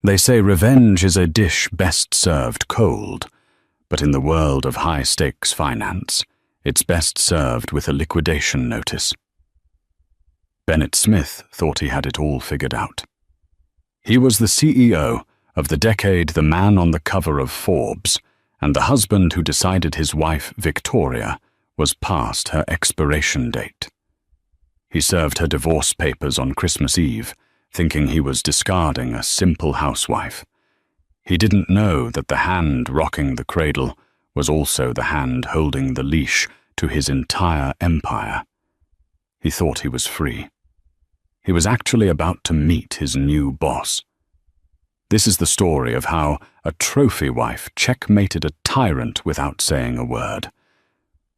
They say revenge is a dish best served cold, but in the world of high-stakes finance, it's best served with a liquidation notice. Bennett Smith thought he had it all figured out. He was the CEO of the decade the man on the cover of Forbes, and the husband who decided his wife, Victoria, was past her expiration date. He served her divorce papers on Christmas Eve, thinking he was discarding a simple housewife. He didn't know that the hand rocking the cradle was also the hand holding the leash to his entire empire. He thought he was free. He was actually about to meet his new boss. This is the story of how a trophy wife checkmated a tyrant without saying a word.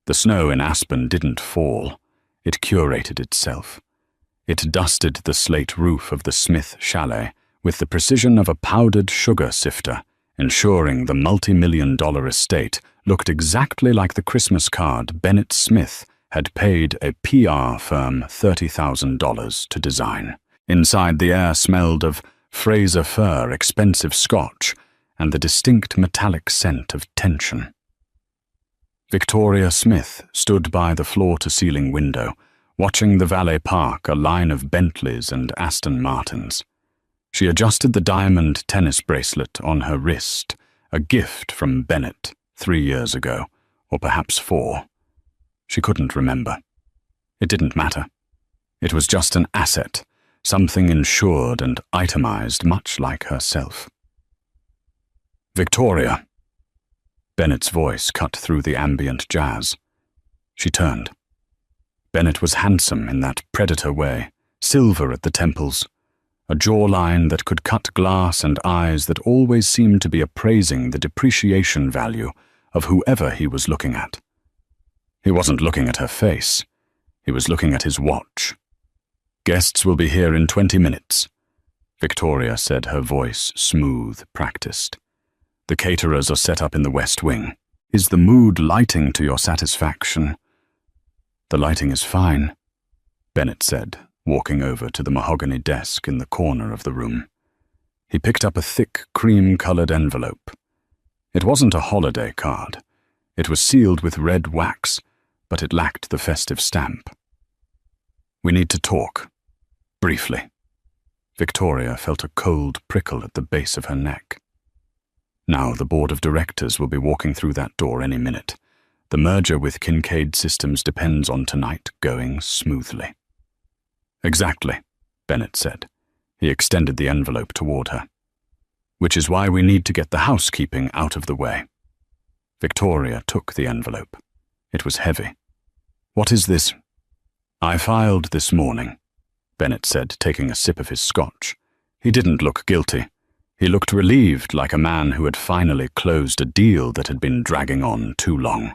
The snow in Aspen didn't fall. It curated itself. It dusted the slate roof of the Smith chalet with the precision of a powdered sugar sifter, ensuring the multi-million-dollar estate looked exactly like the Christmas card Bennett Smith had paid a PR firm $30,000 to design. Inside, the air smelled of Fraser fir expensive scotch and the distinct metallic scent of tension. Victoria Smith stood by the floor-to-ceiling window, watching the valet park a line of Bentleys and Aston Martins. She adjusted the diamond tennis bracelet on her wrist, a gift from Bennett 3 years ago, or perhaps 4. She couldn't remember. It didn't matter. It was just an asset, something insured and itemized much like herself. Victoria. Bennett's voice cut through the ambient jazz. She turned. Bennett was handsome in that predator way, silver at the temples, a jawline that could cut glass and eyes that always seemed to be appraising the depreciation value of whoever he was looking at. He wasn't looking at her face. He was looking at his watch. "Guests will be here in 20 minutes, Victoria said, her voice smooth, practiced. "The caterers are set up in the West Wing. Is the mood lighting to your satisfaction?" "The lighting is fine," Bennett said, walking over to the mahogany desk in the corner of the room. He picked up a thick, cream-colored envelope. It wasn't a holiday card. It was sealed with red wax, but it lacked the festive stamp. "We need to talk. Briefly." Victoria felt a cold prickle at the base of her neck. Now the board of directors will be walking through that door any minute. The merger with Kincaid Systems depends on tonight going smoothly. "Exactly," Bennett said. He extended the envelope toward her. "Which is why we need to get the housekeeping out of the way." Victoria took the envelope. It was heavy. "What is this?" "I filed this morning," Bennett said, taking a sip of his scotch. He didn't look guilty. He looked relieved, like a man who had finally closed a deal that had been dragging on too long.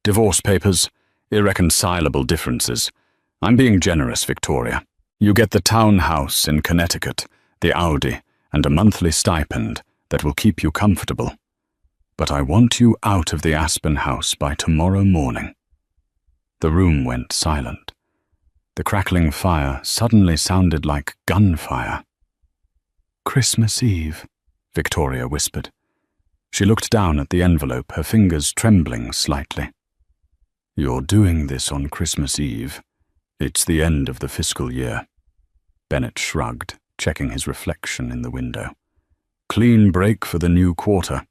"Divorce papers, irreconcilable differences. I'm being generous, Victoria. You get the townhouse in Connecticut, the Audi, and a monthly stipend that will keep you comfortable. But I want you out of the Aspen house by tomorrow morning." The room went silent. The crackling fire suddenly sounded like gunfire. "Christmas Eve," Victoria whispered. She looked down at the envelope, her fingers trembling slightly. "You're doing this on Christmas Eve. It's the end of the fiscal year." Bennett shrugged, checking his reflection in the window. "Clean break for the new quarter.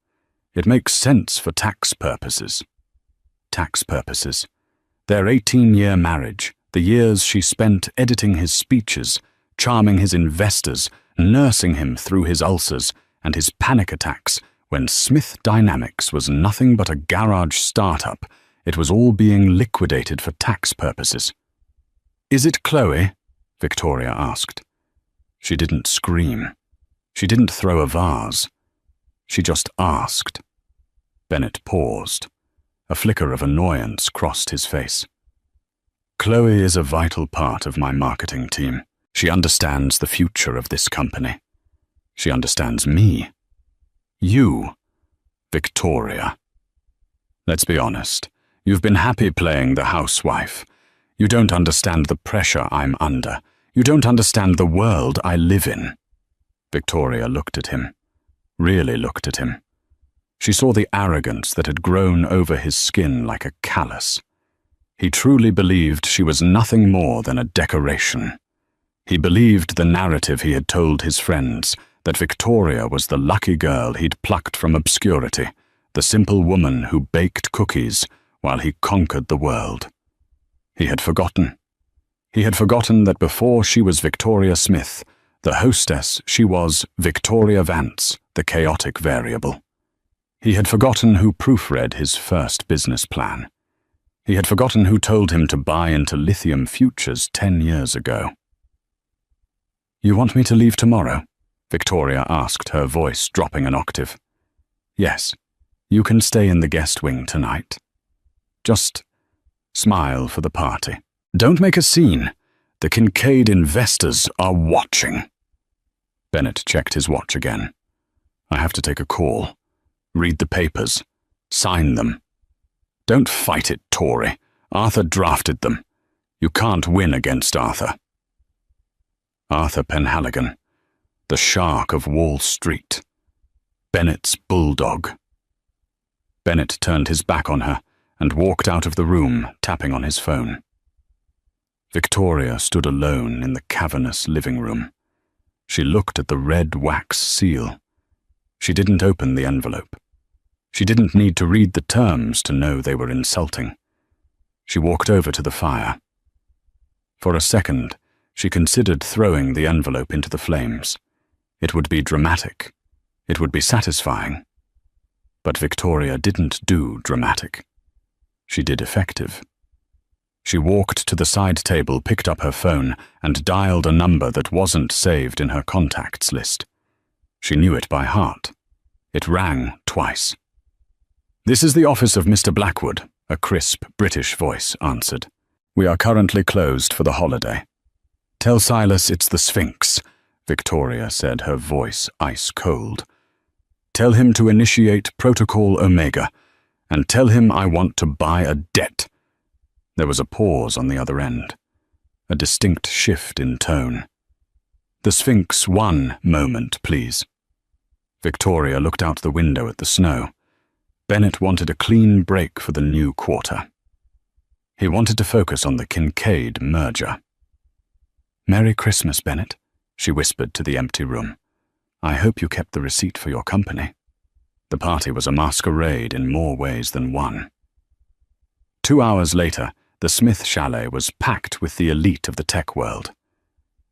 It makes sense for tax purposes." Tax purposes. Their 18-year marriage, the years she spent editing his speeches, charming his investors, nursing him through his ulcers and his panic attacks when Smith Dynamics was nothing but a garage startup. It was all being liquidated for tax purposes. "Is it Chloe?" Victoria asked. She didn't scream. She didn't throw a vase. She just asked. Bennett paused. A flicker of annoyance crossed his face. "Chloe is a vital part of my marketing team. She understands the future of this company. She understands me. You, Victoria. Let's be honest. You've been happy playing the housewife. You don't understand the pressure I'm under. You don't understand the world I live in." Victoria looked at him, really looked at him. She saw the arrogance that had grown over his skin like a callus. He truly believed she was nothing more than a decoration. He believed the narrative he had told his friends, that Victoria was the lucky girl he'd plucked from obscurity, the simple woman who baked cookies while he conquered the world. He had forgotten. He had forgotten that before she was Victoria Smith, the hostess, she was Victoria Vance, the chaotic variable. He had forgotten who proofread his first business plan. He had forgotten who told him to buy into lithium futures 10 years ago. "You want me to leave tomorrow?" Victoria asked, her voice dropping an octave. "Yes, you can stay in the guest wing tonight. Just smile for the party. Don't make a scene. The Kincaid investors are watching." Bennett checked his watch again. "I have to take a call. Read the papers. Sign them. Don't fight it, Tory. Arthur drafted them. You can't win against Arthur." Arthur Penhaligon, the shark of Wall Street. Bennett's bulldog. Bennett turned his back on her and walked out of the room, tapping on his phone. Victoria stood alone in the cavernous living room. She looked at the red wax seal. She didn't open the envelope. She didn't need to read the terms to know they were insulting. She walked over to the fire. For a second, she considered throwing the envelope into the flames. It would be dramatic. It would be satisfying. But Victoria didn't do dramatic. She did effective. She walked to the side table, picked up her phone, and dialed a number that wasn't saved in her contacts list. She knew it by heart. It rang twice. "This is the office of Mr. Blackwood," a crisp British voice answered. "We are currently closed for the holiday." "Tell Silas it's the Sphinx," Victoria said, her voice ice cold. "Tell him to initiate Protocol Omega, and tell him I want to buy a debt." There was a pause on the other end, a distinct shift in tone. "The Sphinx, one moment, please." Victoria looked out the window at the snow. Bennett wanted a clean break for the new quarter. He wanted to focus on the Kincaid merger. "Merry Christmas, Bennett," she whispered to the empty room. "I hope you kept the receipt for your company." The party was a masquerade in more ways than one. 2 hours later, the Smith chalet was packed with the elite of the tech world.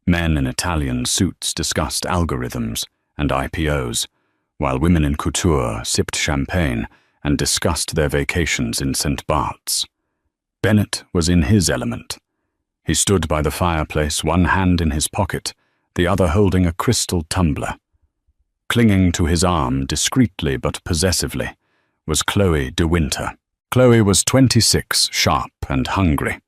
Men in Italian suits discussed algorithms and IPOs, while women in couture sipped champagne and discussed their vacations in St. Bart's. Bennett was in his element. He stood by the fireplace, one hand in his pocket, the other holding a crystal tumbler. Clinging to his arm discreetly but possessively was Chloe de Winter. Chloe was 26, sharp and hungry.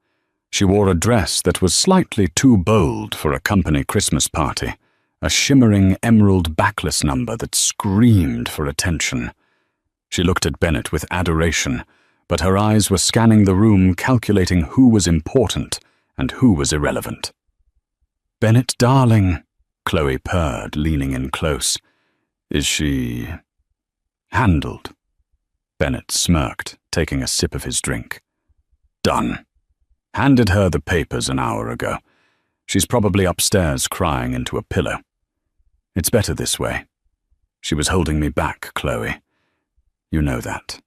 She wore a dress that was slightly too bold for a company Christmas party, a shimmering emerald backless number that screamed for attention. She looked at Bennett with adoration, but her eyes were scanning the room, calculating who was important and who was irrelevant. "Bennett, darling," Chloe purred, leaning in close. "Is she handled?" Bennett smirked, taking a sip of his drink. "Done. Handed her the papers an hour ago. She's probably upstairs crying into a pillow. It's better this way. She was holding me back, Chloe. You know that.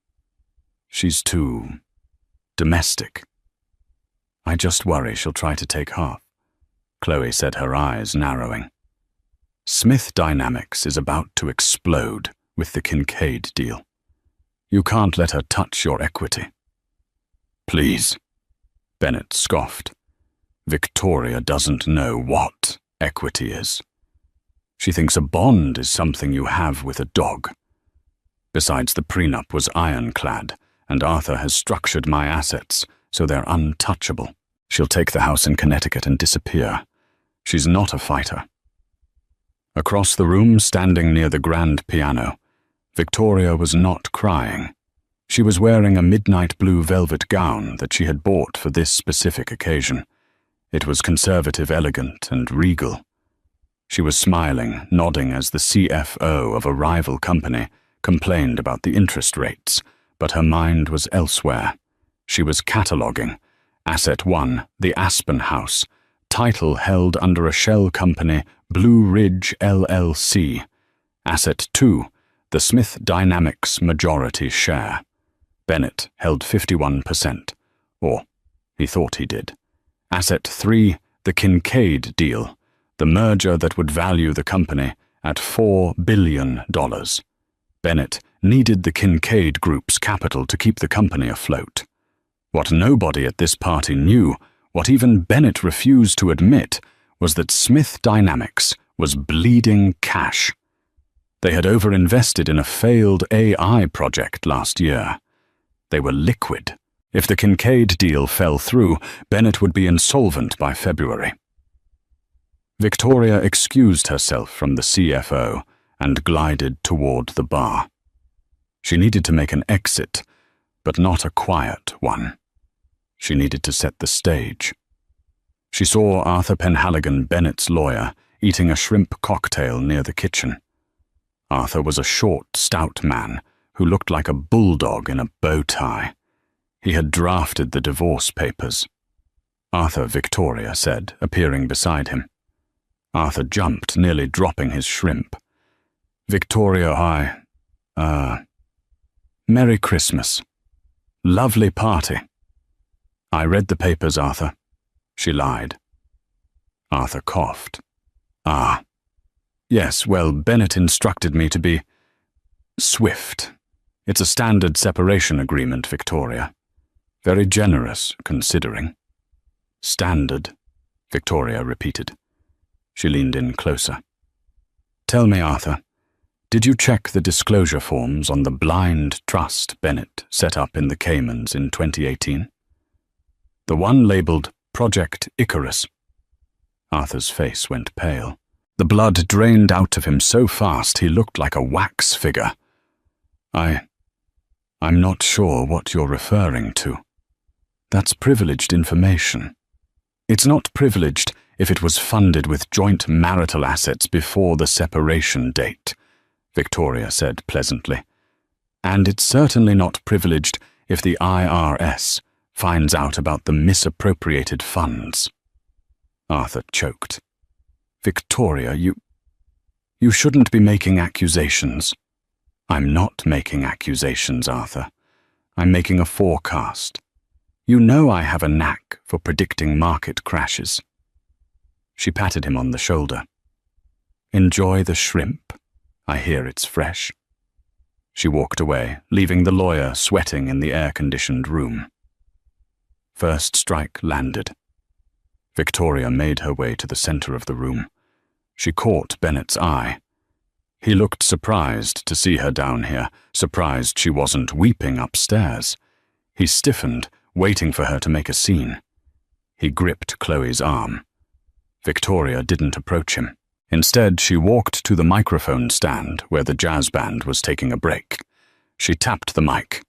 She's too domestic. I just worry she'll try to take half." Chloe said, her eyes narrowing. "Smith Dynamics is about to explode with the Kincaid deal. You can't let her touch your equity." "Please," Bennett scoffed. "Victoria doesn't know what equity is. She thinks a bond is something you have with a dog. Besides, the prenup was ironclad, and Arthur has structured my assets so they're untouchable. She'll take the house in Connecticut and disappear. She's not a fighter." Across the room, standing near the grand piano, Victoria was not crying. She was wearing a midnight blue velvet gown that she had bought for this specific occasion. It was conservative, elegant, and regal. She was smiling, nodding as the CFO of a rival company complained about the interest rates, but her mind was elsewhere. She was cataloguing. Asset 1, the Aspen House, title held under a shell company, Blue Ridge LLC. Asset 2, the Smith Dynamics majority share. Bennett held 51%, or he thought he did. Asset 3, the Kincaid deal, the merger that would value the company at $4 billion. Bennett needed the Kincaid Group's capital to keep the company afloat. What nobody at this party knew, what even Bennett refused to admit, was that Smith Dynamics was bleeding cash. They had overinvested in a failed AI project last year. They were liquid. If the Kincaid deal fell through, Bennett would be insolvent by February. Victoria excused herself from the CFO and glided toward the bar. She needed to make an exit, but not a quiet one. She needed to set the stage. She saw Arthur Penhaligon, Bennett's lawyer, eating a shrimp cocktail near the kitchen. Arthur was a short, stout man who looked like a bulldog in a bow tie. He had drafted the divorce papers. Arthur, Victoria said, appearing beside him. Arthur jumped, nearly dropping his shrimp. Victoria, Merry Christmas. Lovely party. I read the papers, Arthur. She lied. Arthur coughed. Ah. Yes, well, Bennett instructed me to be swift. It's a standard separation agreement, Victoria. Very generous, considering. Standard, Victoria repeated. She leaned in closer. Tell me, Arthur, did you check the disclosure forms on the blind trust Bennett set up in the Caymans in 2018? The one labeled Project Icarus. Arthur's face went pale. The blood drained out of him so fast he looked like a wax figure. I'm not sure what you're referring to. That's privileged information. It's not privileged if it was funded with joint marital assets before the separation date, Victoria said pleasantly. And it's certainly not privileged if the IRS finds out about the misappropriated funds. Arthur choked. Victoria, you shouldn't be making accusations. I'm not making accusations, Arthur. I'm making a forecast. You know I have a knack for predicting market crashes. She patted him on the shoulder. Enjoy the shrimp. I hear it's fresh. She walked away, leaving the lawyer sweating in the air-conditioned room. First strike landed. Victoria made her way to the center of the room. She caught Bennett's eye. He looked surprised to see her down here, surprised she wasn't weeping upstairs. He stiffened, waiting for her to make a scene. He gripped Chloe's arm. Victoria didn't approach him. Instead, she walked to the microphone stand where the jazz band was taking a break. She tapped the mic.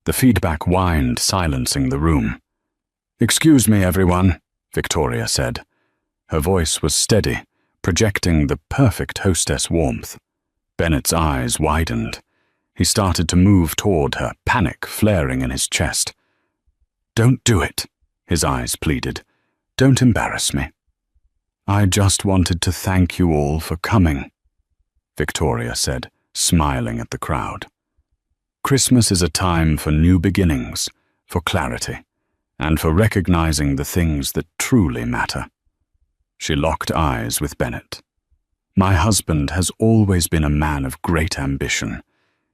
The feedback whined, silencing the room. "Excuse me, everyone," Victoria said. Her voice was steady, projecting the perfect hostess warmth. Bennett's eyes widened. He started to move toward her, panic flaring in his chest. "Don't do it," his eyes pleaded. "Don't embarrass me." "I just wanted to thank you all for coming," Victoria said, smiling at the crowd. "Christmas is a time for new beginnings, for clarity, and for recognizing the things that truly matter." She locked eyes with Bennett. "My husband has always been a man of great ambition.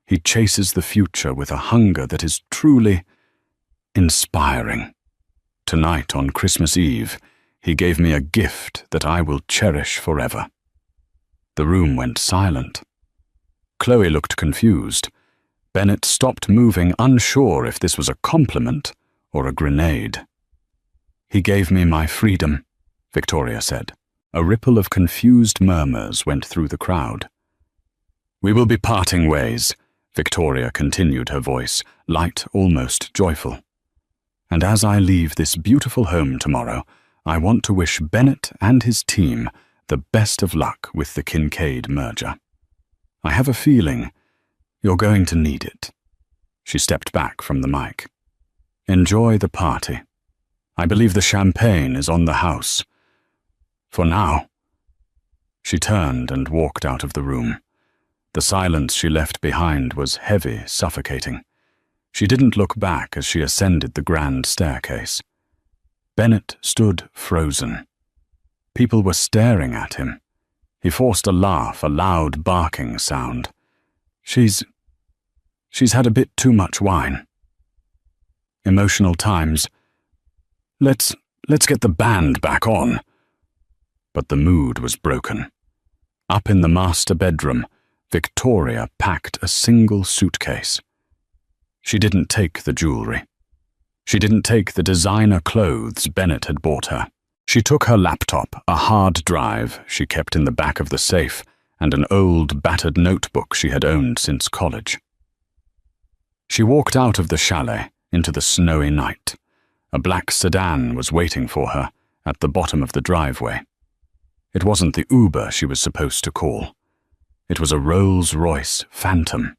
He chases the future with a hunger that is truly inspiring. Tonight, on Christmas Eve, he gave me a gift that I will cherish forever." The room went silent. Chloe looked confused. Bennett stopped moving, unsure if this was a compliment or a grenade. "He gave me my freedom," Victoria said. A ripple of confused murmurs went through the crowd. "We will be parting ways," Victoria continued, her voice, light, almost joyful. "And as I leave this beautiful home tomorrow, I want to wish Bennett and his team the best of luck with the Kincaid merger. I have a feeling you're going to need it." She stepped back from the mic. "Enjoy the party. I believe the champagne is on the house. For now." She turned and walked out of the room. The silence she left behind was heavy, suffocating. She didn't look back as she ascended the grand staircase. Bennett stood frozen. People were staring at him. He forced a laugh, a loud barking sound. She's had a bit too much wine." Emotional times. Let's get the band back on." But the mood was broken. Up in the master bedroom, Victoria packed a single suitcase. She didn't take the jewelry. She didn't take the designer clothes Bennett had bought her. She took her laptop, a hard drive she kept in the back of the safe, and an old, battered notebook she had owned since college. She walked out of the chalet into the snowy night. A black sedan was waiting for her at the bottom of the driveway. It wasn't the Uber she was supposed to call. It was a Rolls-Royce Phantom.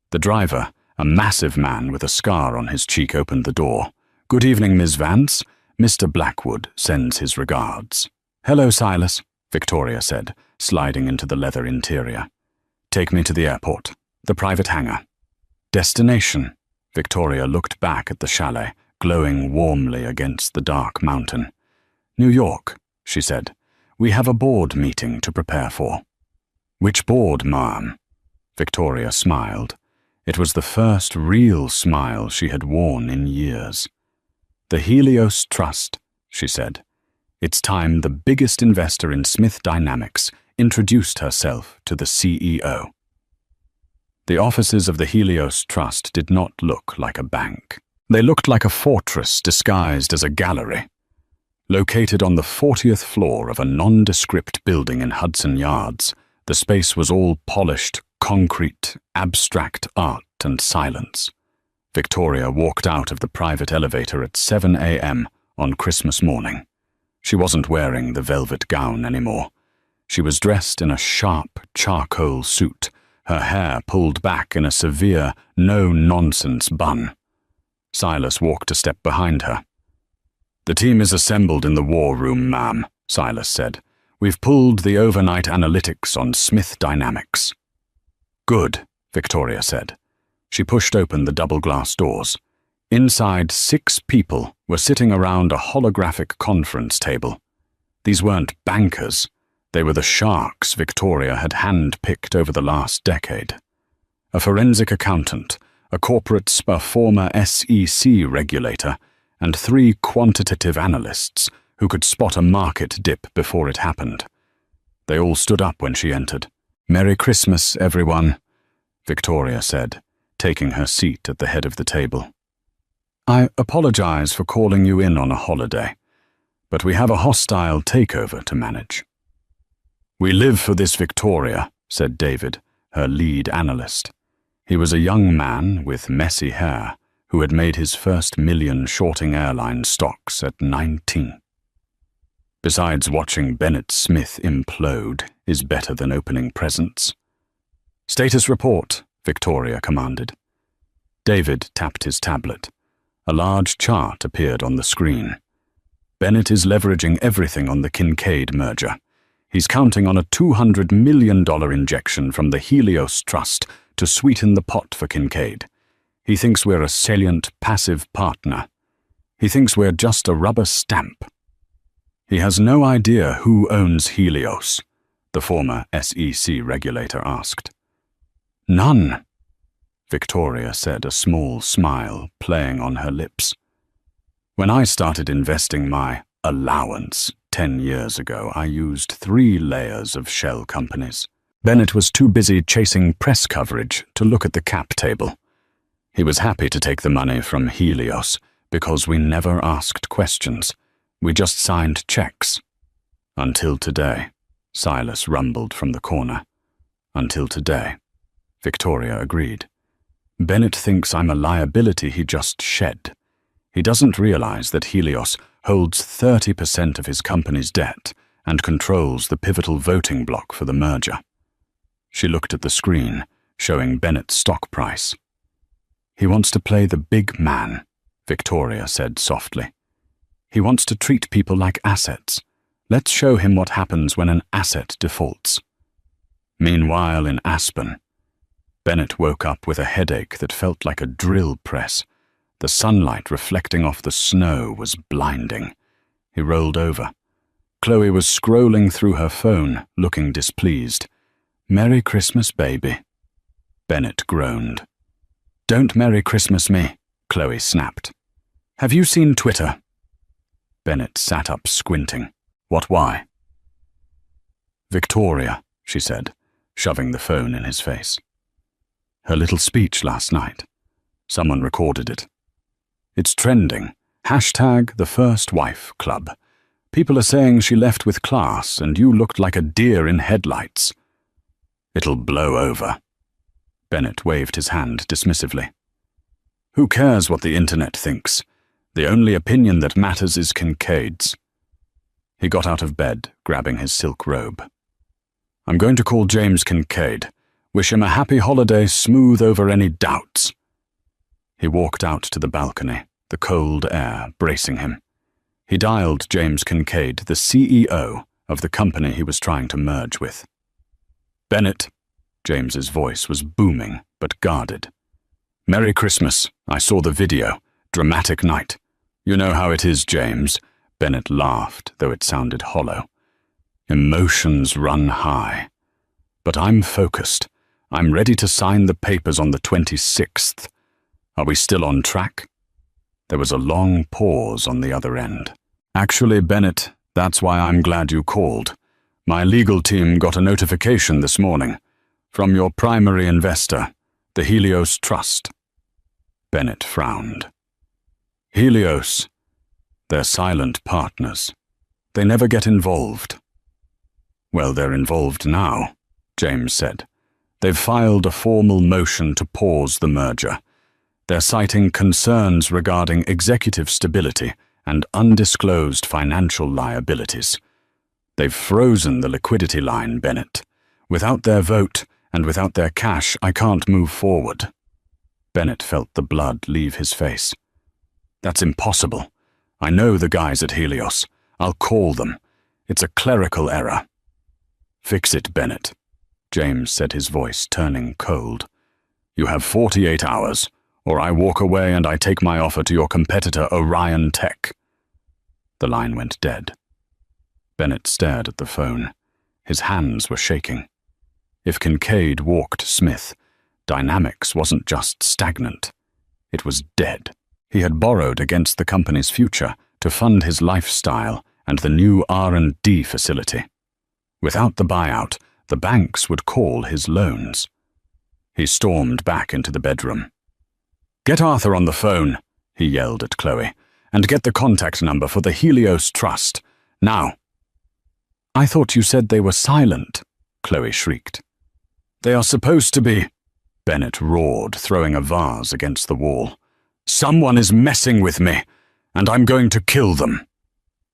The driver, a massive man with a scar on his cheek, opened the door. "Good evening, Miss Vance. Mr. Blackwood sends his regards." "Hello, Silas," Victoria said, sliding into the leather interior. "Take me to the airport, the private hangar." "Destination?" Victoria looked back at the chalet, glowing warmly against the dark mountain. "New York," she said. "We have a board meeting to prepare for." "Which board, ma'am?" Victoria smiled. It was the first real smile she had worn in years. "The Helios Trust," she said. "It's time the biggest investor in Smith Dynamics introduced herself to the CEO." The offices of the Helios Trust did not look like a bank. They looked like a fortress disguised as a gallery. Located on the 40th floor of a nondescript building in Hudson Yards, the space was all polished, concrete, abstract art and silence. Victoria walked out of the private elevator at 7 a.m. on Christmas morning. She wasn't wearing the velvet gown anymore. She was dressed in a sharp charcoal suit, her hair pulled back in a severe, no-nonsense bun. Silas walked a step behind her. "The team is assembled in the war room, ma'am," Silas said. "We've pulled the overnight analytics on Smith Dynamics." "Good," Victoria said. She pushed open the double glass doors. Inside, 6 people were sitting around a holographic conference table. These weren't bankers. They were the sharks Victoria had hand-picked over the last decade. A forensic accountant, a former SEC regulator, and 3 quantitative analysts who could spot a market dip before it happened. They all stood up when she entered. "Merry Christmas, everyone," Victoria said, taking her seat at the head of the table. "I apologize for calling you in on a holiday, but we have a hostile takeover to manage." "We live for this, Victoria," said David, her lead analyst. He was a young man with messy hair who had made his first million shorting airline stocks at 19. "Besides, watching Bennett Smith implode is better than opening presents." "Status report," Victoria commanded. David tapped his tablet. A large chart appeared on the screen. "Bennett is leveraging everything on the Kincaid merger. He's counting on a $200 million injection from the Helios Trust to sweeten the pot for Kincaid. He thinks we're a salient, passive partner. He thinks we're just a rubber stamp. He has no idea who owns Helios," the former SEC regulator asked. "None," Victoria said, a small smile playing on her lips. "When I started investing my allowance 10 years ago, I used 3 layers of shell companies. Bennett was too busy chasing press coverage to look at the cap table. He was happy to take the money from Helios because we never asked questions. We just signed checks. Until today," Silas rumbled from the corner. "Until today," Victoria agreed. "Bennett thinks I'm a liability he just shed. He doesn't realize that Helios holds 30% of his company's debt and controls the pivotal voting block for the merger. She looked at the screen, showing Bennett's stock price. "He wants to play the big man," Victoria said softly. "He wants to treat people like assets. Let's show him what happens when an asset defaults." Meanwhile, in Aspen, Bennett woke up with a headache that felt like a drill press. The sunlight reflecting off the snow was blinding. He rolled over. Chloe was scrolling through her phone, looking displeased. "Merry Christmas, baby." Bennett groaned. "Don't Merry Christmas me," Chloe snapped. "Have you seen Twitter?" Bennett sat up, squinting. "What, why?" "Victoria," she said, shoving the phone in his face. "Her little speech last night. Someone recorded it. It's trending. #TheFirstWifeClub. People are saying she left with class and you looked like a deer in headlights." "It'll blow over." Bennett waved his hand dismissively. "Who cares what the internet thinks? The only opinion that matters is Kincaid's." He got out of bed, grabbing his silk robe. "I'm going to call James Kincaid. Wish him a happy holiday, smooth over any doubts." He walked out to the balcony, the cold air bracing him. He dialed James Kincaid, the CEO of the company he was trying to merge with. "Bennett," James's voice was booming but guarded. "Merry Christmas. I saw the video. Dramatic night. You know how it is, James." Bennett laughed, though it sounded hollow. "Emotions run high. But I'm focused. I'm ready to sign the papers on the 26th. Are we still on track?" There was a long pause on the other end. "Actually, Bennett, that's why I'm glad you called. My legal team got a notification this morning from your primary investor, the Helios Trust." Bennett frowned. "Helios, they're silent partners. They never get involved." "Well, they're involved now," James said. "They've filed a formal motion to pause the merger. They're citing concerns regarding executive stability and undisclosed financial liabilities. They've frozen the liquidity line, Bennett. Without their vote and without their cash, I can't move forward." Bennett felt the blood leave his face. "That's impossible. I know the guys at Helios. I'll call them. It's a clerical error." "Fix it, Bennett," James said, his voice turning cold. "You have 48 hours, or I walk away and I take my offer to your competitor, Orion Tech." The line went dead. Bennett stared at the phone. His hands were shaking. If Kincaid walked Smith, Dynamics wasn't just stagnant. It was dead. He had borrowed against the company's future to fund his lifestyle and the new R&D facility. Without the buyout, the banks would call his loans. He stormed back into the bedroom. "Get Arthur on the phone," he yelled at Chloe, "and get the contact number for the Helios Trust. Now." "I thought you said they were silent," Chloe shrieked. "They are supposed to be," Bennett roared, throwing a vase against the wall. "Someone is messing with me, and I'm going to kill them."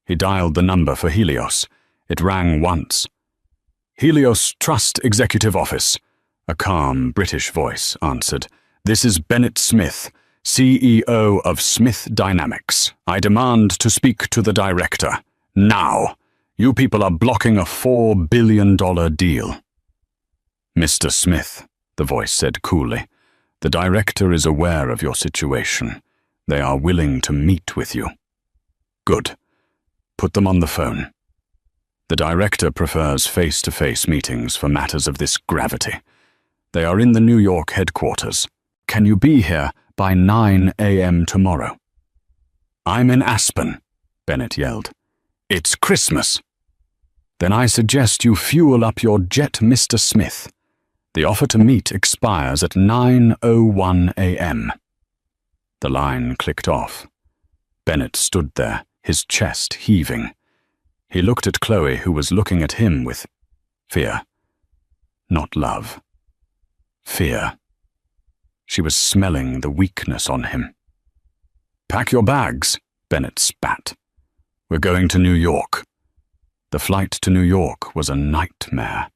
He dialed the number for Helios. It rang once. "Helios Trust Executive Office," a calm British voice answered. "This is Bennett Smith, CEO of Smith Dynamics. I demand to speak to the director. Now! You people are blocking a $4 billion deal." "Mr. Smith," the voice said coolly, "the director is aware of your situation. They are willing to meet with you." "Good. Put them on the phone." "The director prefers face-to-face meetings for matters of this gravity. They are in the New York headquarters. Can you be here by 9 a.m. tomorrow?" "I'm in Aspen," Bennett yelled. "It's Christmas." "Then I suggest you fuel up your jet, Mr. Smith. The offer to meet expires at 9:01 a.m. The line clicked off. Bennett stood there, his chest heaving. He looked at Chloe, who was looking at him with fear. Not love. Fear. She was smelling the weakness on him. "Pack your bags," Bennett spat. "We're going to New York." The flight to New York was a nightmare.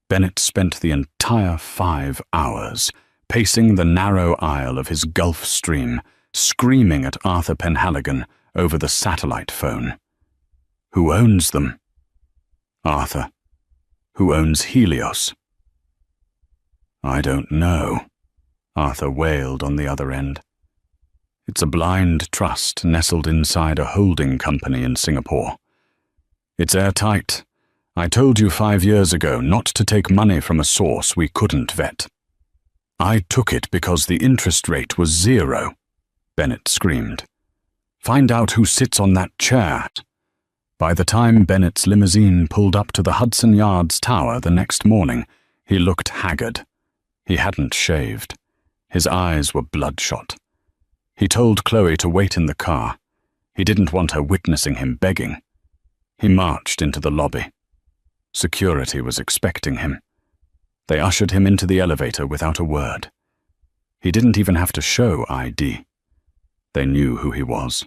Bennett spent the entire 5 hours pacing the narrow aisle of his Gulf Stream, screaming at Arthur Penhaligon over the satellite phone. Who owns them? Arthur. Who owns Helios? I don't know, Arthur wailed on the other end. It's a blind trust nestled inside a holding company in Singapore. It's airtight. I told you 5 years ago not to take money from a source we couldn't vet. I took it because the interest rate was 0, Bennett screamed. Find out who sits on that chair. By the time Bennett's limousine pulled up to the Hudson Yards Tower the next morning, he looked haggard. He hadn't shaved. His eyes were bloodshot. He told Chloe to wait in the car. He didn't want her witnessing him begging. He marched into the lobby. Security was expecting him. They ushered him into the elevator without a word. He didn't even have to show ID. They knew who he was.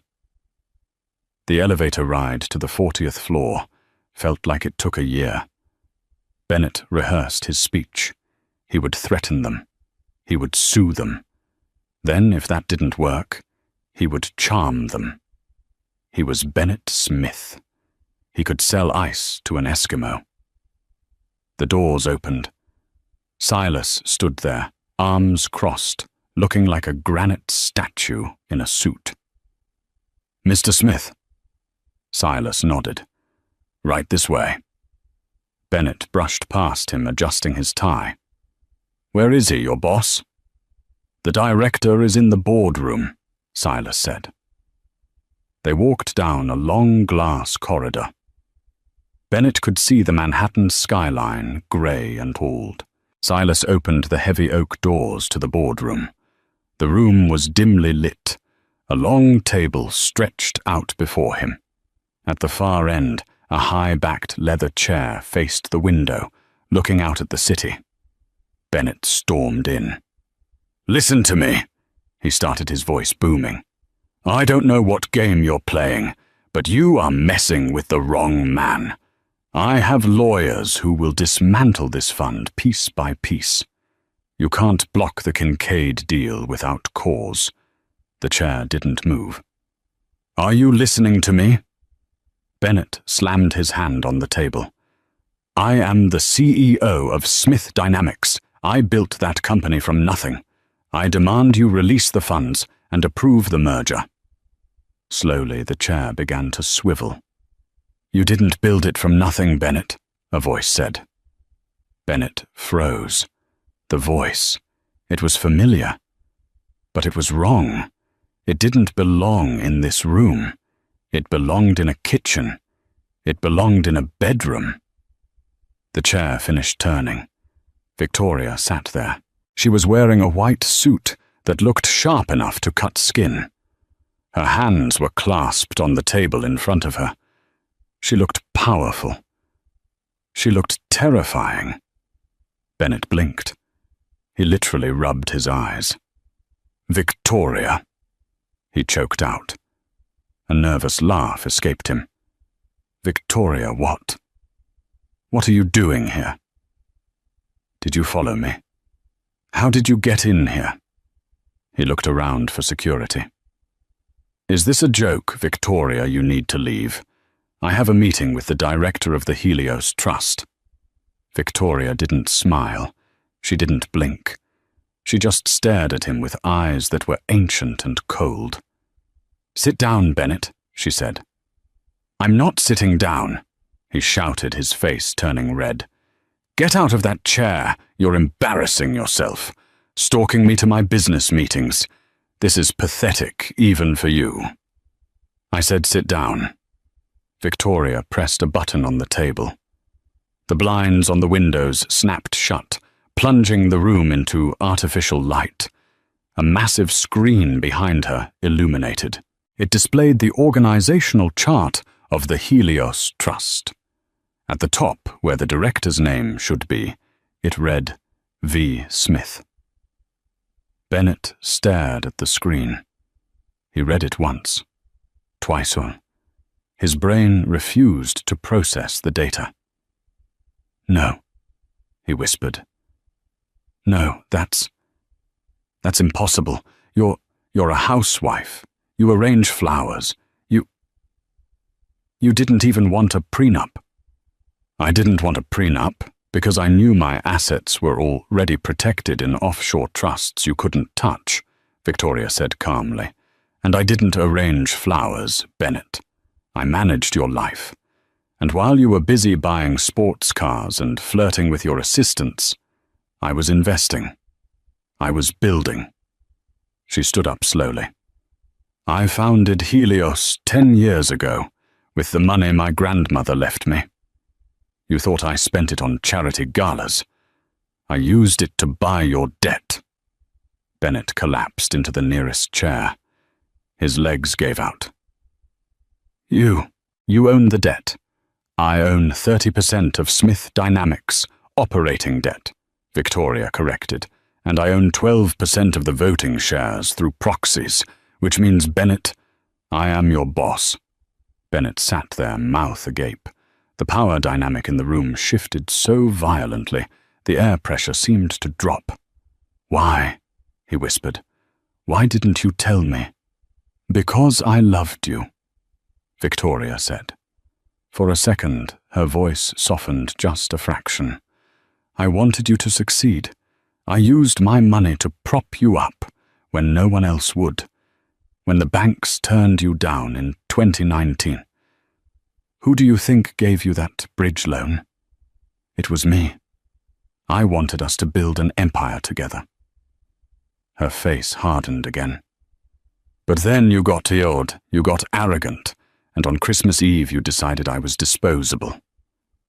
The elevator ride to the 40th floor felt like it took a year. Bennett rehearsed his speech. He would threaten them. He would sue them. Then, if that didn't work, he would charm them. He was Bennett Smith. He could sell ice to an Eskimo. The doors opened. Silas stood there, arms crossed, looking like a granite statue in a suit. Mr. Smith. Silas nodded. Right this way. Bennett brushed past him, adjusting his tie. Where is he, your boss? The director is in the boardroom, Silas said. They walked down a long glass corridor. Bennett could see the Manhattan skyline, grey and old. Silas opened the heavy oak doors to the boardroom. The room was dimly lit. A long table stretched out before him. At the far end, a high-backed leather chair faced the window, looking out at the city. Bennett stormed in. Listen to me, he started, his voice booming. I don't know what game you're playing, but you are messing with the wrong man. I have lawyers who will dismantle this fund piece by piece. You can't block the Kincaid deal without cause. The chair didn't move. Are you listening to me? Bennett slammed his hand on the table. I am the CEO of Smith Dynamics. I built that company from nothing. I demand you release the funds and approve the merger. Slowly, the chair began to swivel. You didn't build it from nothing, Bennett, a voice said. Bennett froze. The voice. It was familiar. But it was wrong. It didn't belong in this room. It belonged in a kitchen. It belonged in a bedroom. The chair finished turning. Victoria sat there. She was wearing a white suit that looked sharp enough to cut skin. Her hands were clasped on the table in front of her. She looked powerful. She looked terrifying. Bennett blinked. He literally rubbed his eyes. Victoria, he choked out. A nervous laugh escaped him. Victoria, what? What are you doing here? Did you follow me? How did you get in here? He looked around for security. Is this a joke, Victoria, you need to leave? I have a meeting with the director of the Helios Trust. Victoria didn't smile. She didn't blink. She just stared at him with eyes that were ancient and cold. Sit down, Bennett, she said. I'm not sitting down, he shouted, his face turning red. Get out of that chair. You're embarrassing yourself. Stalking me to my business meetings. This is pathetic, even for you. I said sit down. Victoria pressed a button on the table. The blinds on the windows snapped shut, plunging the room into artificial light. A massive screen behind her illuminated. It displayed the organizational chart of the Helios Trust. At the top, where the director's name should be, it read V. Smith. Bennett stared at the screen. He read it once, twice on. His brain refused to process the data. "No," he whispered. "No, that's impossible. You're a housewife. You arrange flowers. You didn't even want a prenup." "I didn't want a prenup because I knew my assets were already protected in offshore trusts you couldn't touch," Victoria said calmly. "And I didn't arrange flowers, Bennett. I managed your life. And while you were busy buying sports cars and flirting with your assistants, I was investing. I was building." She stood up slowly. "I founded Helios 10 years ago with the money my grandmother left me. You thought I spent it on charity galas. I used it to buy your debt." Bennett collapsed into the nearest chair. His legs gave out. You own the debt. I own 30% of Smith Dynamics operating debt," Victoria corrected, "and I own 12% of the voting shares through proxies, which means, Bennett, I am your boss." Bennett sat there, mouth agape. The power dynamic in the room shifted so violently, the air pressure seemed to drop. "Why?" he whispered. "Why didn't you tell me?" "Because I loved you," Victoria said. For a second, her voice softened just a fraction. "I wanted you to succeed. I used my money to prop you up when no one else would. When the banks turned you down in 2019. Who do you think gave you that bridge loan? It was me. I wanted us to build an empire together." Her face hardened again. "But then you got Teod, you got arrogant, and on Christmas Eve you decided I was disposable."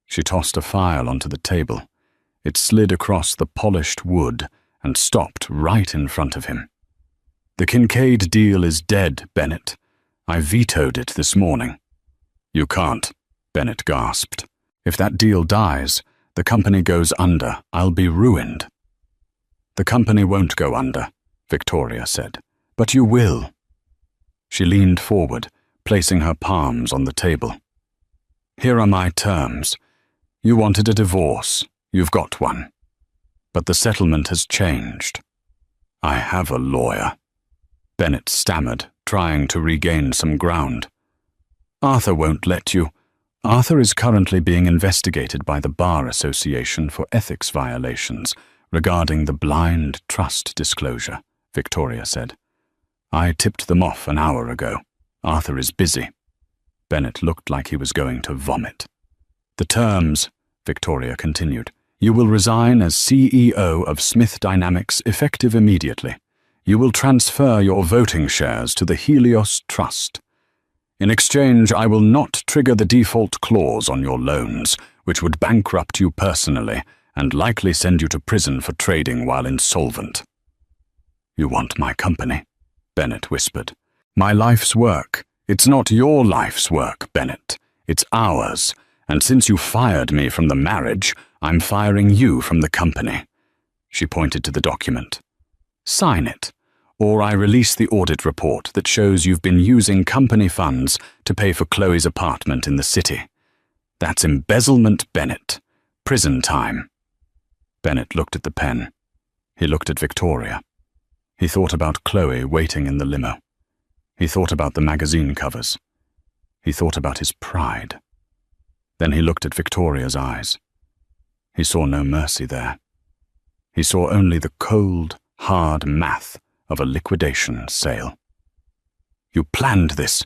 She tossed a file onto the table. It slid across the polished wood and stopped right in front of him. "The Kincaid deal is dead, Bennett. I vetoed it this morning." "You can't," Bennett gasped. "If that deal dies, the company goes under. I'll be ruined." "The company won't go under," Victoria said. "But you will." She leaned forward, placing her palms on the table. "Here are my terms. You wanted a divorce. You've got one. But the settlement has changed." "I have a lawyer," Bennett stammered, trying to regain some ground. "Arthur won't let you. Arthur is currently being investigated by the Bar Association for ethics violations regarding the blind trust disclosure," Victoria said. "I tipped them off an hour ago. Arthur is busy." Bennett looked like he was going to vomit. "The terms," Victoria continued. "You will resign as CEO of Smith Dynamics effective immediately. You will transfer your voting shares to the Helios Trust. In exchange, I will not trigger the default clause on your loans, which would bankrupt you personally and likely send you to prison for trading while insolvent." "You want my company?" Bennett whispered. "My life's work. It's not your life's work, Bennett. It's ours. And since you fired me from the marriage, I'm firing you from the company." She pointed to the document. "Sign it, or I release the audit report that shows you've been using company funds to pay for Chloe's apartment in the city. That's embezzlement, Bennett. Prison time." Bennett looked at the pen. He looked at Victoria. He thought about Chloe waiting in the limo. He thought about the magazine covers. He thought about his pride. Then he looked at Victoria's eyes. He saw no mercy there. He saw only the cold, hard math of a liquidation sale. "You planned this,"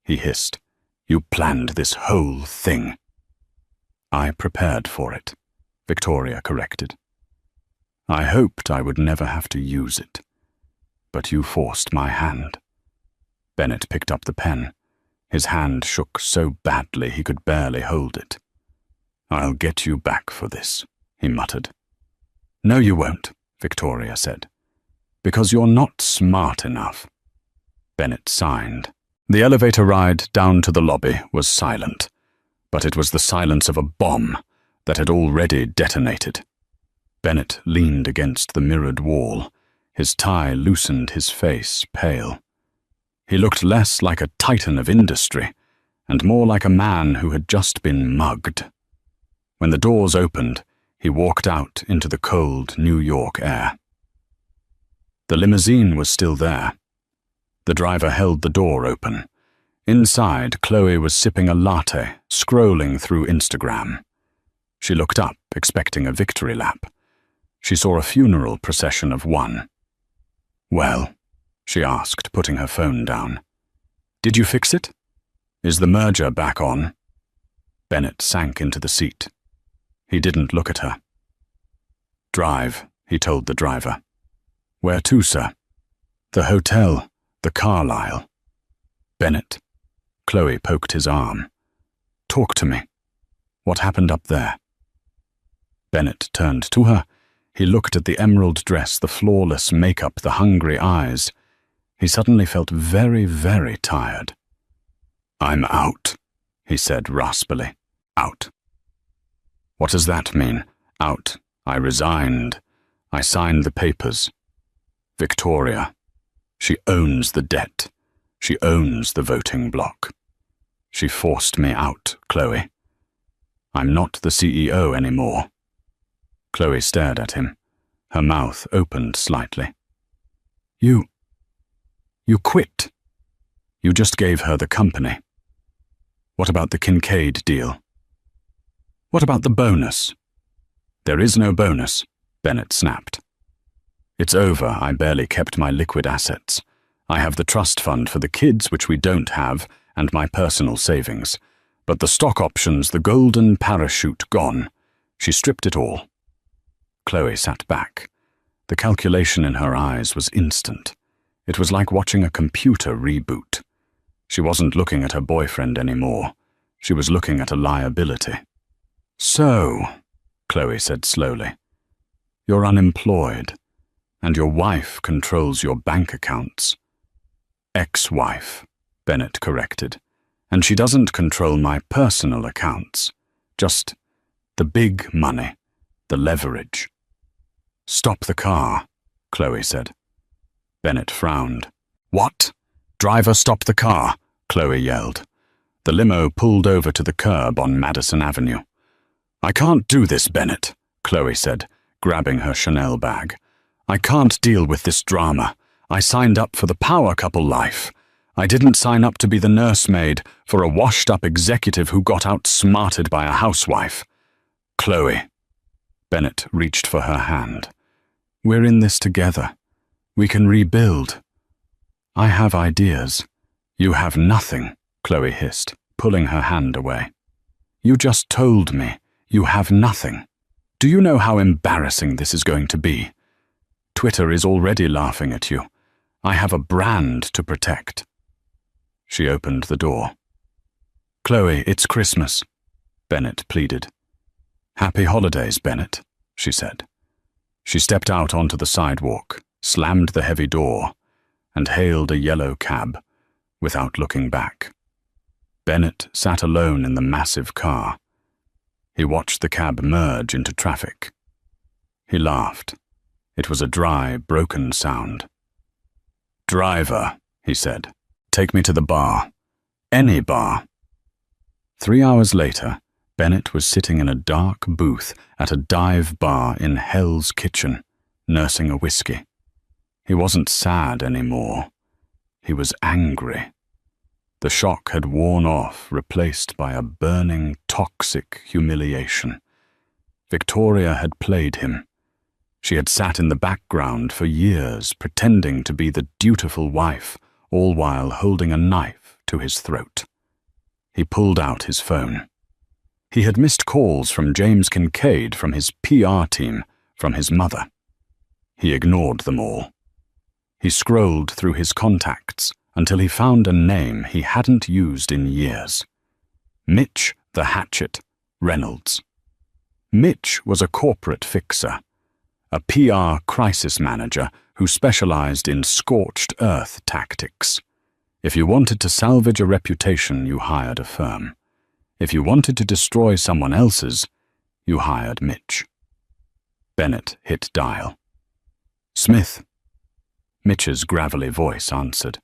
he hissed. "You planned this whole thing." "I prepared for it," Victoria corrected. "I hoped I would never have to use it. But you forced my hand." Bennett picked up the pen. His hand shook so badly he could barely hold it. "I'll get you back for this," he muttered. "No, you won't," Victoria said. "Because you're not smart enough." Bennett signed. The elevator ride down to the lobby was silent, but it was the silence of a bomb that had already detonated. Bennett leaned against the mirrored wall. His tie loosened his face, pale. He looked less like a titan of industry and more like a man who had just been mugged. When the doors opened, he walked out into the cold New York air. The limousine was still there. The driver held the door open. Inside, Chloe was sipping a latte, scrolling through Instagram. She looked up, expecting a victory lap. She saw a funeral procession of one. "Well," she asked, putting her phone down. "Did you fix it? Is the merger back on?" Bennett sank into the seat. He didn't look at her. "Drive," he told the driver. "Where to, sir?" "The hotel, the Carlyle." "Bennett." Chloe poked his arm. "Talk to me. What happened up there?" Bennett turned to her. He looked at the emerald dress, the flawless makeup, the hungry eyes. He suddenly felt very, very tired. "I'm out," he said raspily. "Out." "What does that mean? Out. I resigned. I signed the papers. Victoria. She owns the debt. She owns the voting bloc. She forced me out, Chloe. I'm not the CEO anymore." Chloe stared at him. Her mouth opened slightly. You quit. You just gave her the company. What about the Kincaid deal? What about the bonus?" "There is no bonus," Bennett snapped. "It's over. I barely kept my liquid assets. I have the trust fund for the kids, which we don't have, and my personal savings. But the stock options, the golden parachute, gone. She stripped it all." Chloe sat back. The calculation in her eyes was instant. It was like watching a computer reboot. She wasn't looking at her boyfriend anymore. She was looking at a liability. "So," Chloe said slowly, "you're unemployed, and your wife controls your bank accounts." "Ex-wife," Bennett corrected. "And she doesn't control my personal accounts. Just the big money, the leverage." "Stop the car," Chloe said. Bennett frowned. "What?" "Driver, stop the car," Chloe yelled. The limo pulled over to the curb on Madison Avenue. "I can't do this, Bennett," Chloe said, grabbing her Chanel bag. "I can't deal with this drama. I signed up for the power couple life. I didn't sign up to be the nursemaid for a washed-up executive who got outsmarted by a housewife." "Chloe." Bennett reached for her hand. "We're in this together. We can rebuild. I have ideas." "You have nothing," Chloe hissed, pulling her hand away. "You just told me you have nothing. Do you know how embarrassing this is going to be? Twitter is already laughing at you. I have a brand to protect." She opened the door. "Chloe, it's Christmas," Bennett pleaded. "Happy holidays, Bennett," she said. She stepped out onto the sidewalk, slammed the heavy door, and hailed a yellow cab, without looking back. Bennett sat alone in the massive car. He watched the cab merge into traffic. He laughed. It was a dry, broken sound. "Driver," he said, "take me to the bar. Any bar." 3 hours later, Bennett was sitting in a dark booth at a dive bar in Hell's Kitchen, nursing a whiskey. He wasn't sad anymore. He was angry. The shock had worn off, replaced by a burning, toxic humiliation. Victoria had played him. She had sat in the background for years, pretending to be the dutiful wife, all while holding a knife to his throat. He pulled out his phone. He had missed calls from James Kincaid, from his PR team, from his mother. He ignored them all. He scrolled through his contacts until he found a name he hadn't used in years. Mitch the Hatchet Reynolds. Mitch was a corporate fixer, a PR crisis manager who specialized in scorched earth tactics. If you wanted to salvage a reputation, you hired a firm. If you wanted to destroy someone else's, you hired Mitch. Bennett hit dial. "Smith." Mitch's gravelly voice answered.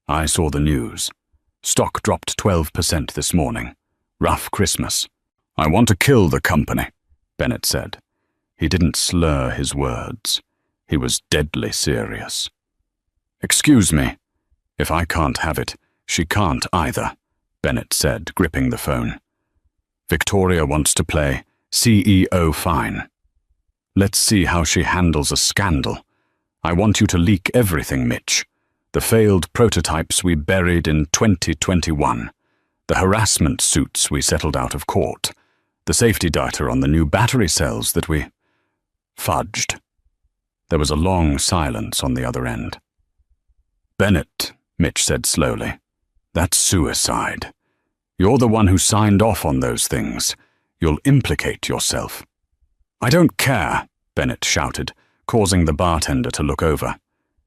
"I saw the news. Stock dropped 12% this morning. Rough Christmas. I want to kill the company, Bennett said. He didn't slur his words. He was deadly serious. Excuse me. If I can't have it, she can't either, Bennett said, gripping the phone. Victoria wants to play CEO fine. Let's see how she handles a scandal. I want you to leak everything, Mitch. The failed prototypes we buried in 2021. The harassment suits we settled out of court. The safety data on the new battery cells that we fudged. There was a long silence on the other end. Bennett, Mitch said slowly, that's suicide. You're the one who signed off on those things. You'll implicate yourself. I don't care, Bennett shouted, causing the bartender to look over.